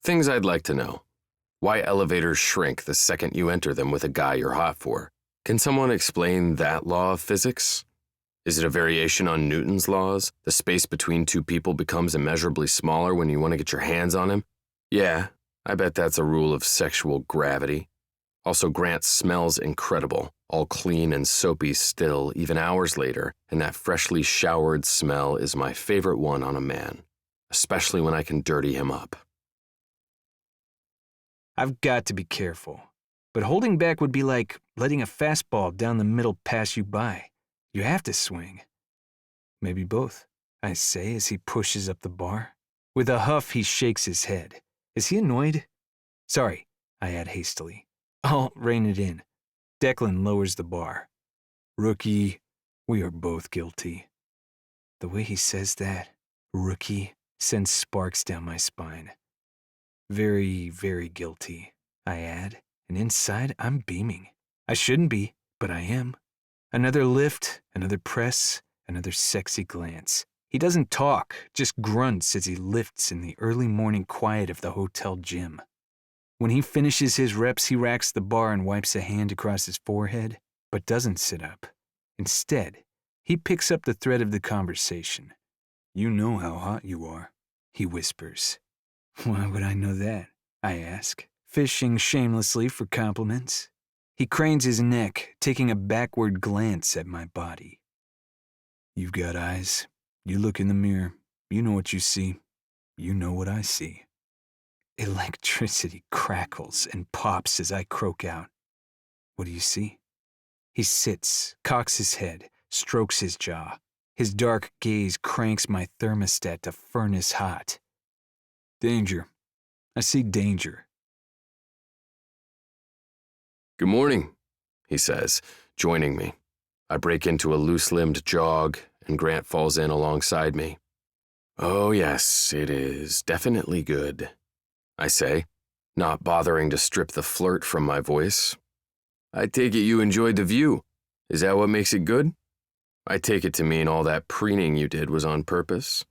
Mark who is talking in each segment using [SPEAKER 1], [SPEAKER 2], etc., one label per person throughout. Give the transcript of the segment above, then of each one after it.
[SPEAKER 1] Things I'd like to know. Why elevators shrink the second you enter them with a guy you're hot for. Can someone explain that law of physics? Is it a variation on Newton's laws? The space between two people becomes immeasurably smaller when you want to get your hands on him? Yeah, I bet that's a rule of sexual gravity. Also, Grant smells incredible, all clean and soapy still, even hours later, and that freshly showered smell is my favorite one on a man, especially when I can dirty him up.
[SPEAKER 2] I've got to be careful, but holding back would be like letting a fastball down the middle pass you by. You have to swing. Maybe both, I say as he pushes up the bar. With a huff, he shakes his head. Is he annoyed? Sorry, I add hastily. I'll rein it in. Declan lowers the bar. Rookie, we are both guilty. The way he says that, rookie, sends sparks down my spine. Very, very guilty, I add, and inside I'm beaming. I shouldn't be, but I am. Another lift, another press, another sexy glance. He doesn't talk, just grunts as he lifts in the early morning quiet of the hotel gym. When he finishes his reps, he racks the bar and wipes a hand across his forehead, but doesn't sit up. Instead, he picks up the thread of the conversation. You know how hot you are, he whispers. Why would I know that? I ask, fishing shamelessly for compliments. He cranes his neck, taking a backward glance at my body. You've got eyes. You look in the mirror. You know what you see. You know what I see. Electricity crackles and pops as I croak out. What do you see? He sits, cocks his head, strokes his jaw. His dark gaze cranks my thermostat to furnace hot. Danger. I see danger.
[SPEAKER 1] Good morning, he says, joining me. I break into a loose-limbed jog, and Grant falls in alongside me. Oh yes, it is definitely good, I say, not bothering to strip the flirt from my voice. I take it you enjoyed the view. Is that what makes it good? I take it to mean all that preening you did was on purpose.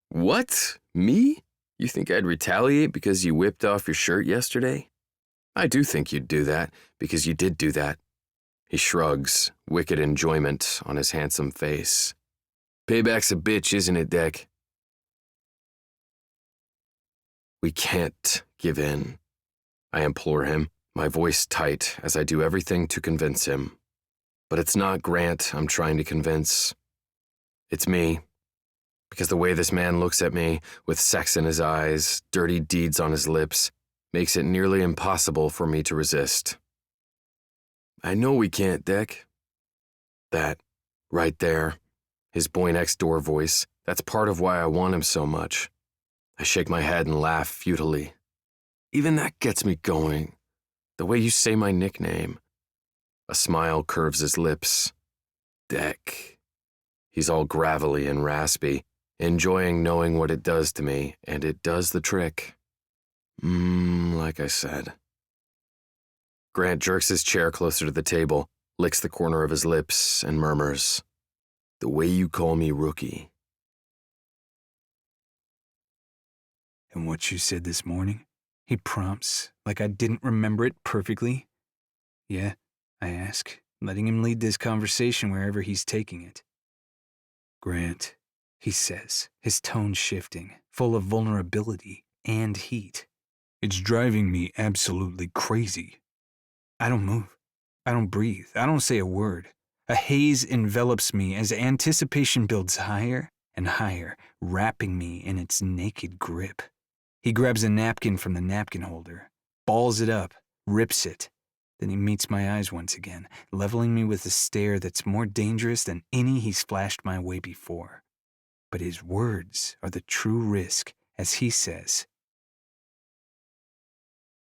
[SPEAKER 1] What? Me? You think I'd retaliate because you whipped off your shirt yesterday? I do think you'd do that, because you did do that. He shrugs, wicked enjoyment on his handsome face. Payback's a bitch, isn't it, Deck? We can't give in, I implore him, my voice tight as I do everything to convince him. But it's not Grant I'm trying to convince. It's me. Because the way this man looks at me, with sex in his eyes, dirty deeds on his lips, makes it nearly impossible for me to resist. I know we can't, Deck. That, right there, his boy next door voice, that's part of why I want him so much. I shake my head and laugh futilely. Even that gets me going. The way you say my nickname. A smile curves his lips. Deck. He's all gravelly and raspy, enjoying knowing what it does to me, and it does the trick. Like I said. Grant jerks his chair closer to the table, licks the corner of his lips, and murmurs, "The way you call me rookie."
[SPEAKER 2] And what you said this morning? He prompts, like I didn't remember it perfectly. Yeah, I ask, letting him lead this conversation wherever he's taking it. Grant, he says, his tone shifting, full of vulnerability and heat. It's driving me absolutely crazy. I don't move. I don't breathe. I don't say a word. A haze envelops me as anticipation builds higher and higher, wrapping me in its naked grip. He grabs a napkin from the napkin holder, balls it up, rips it. Then he meets my eyes once again, leveling me with a stare that's more dangerous than any he's flashed my way before. But his words are the true risk, as he says,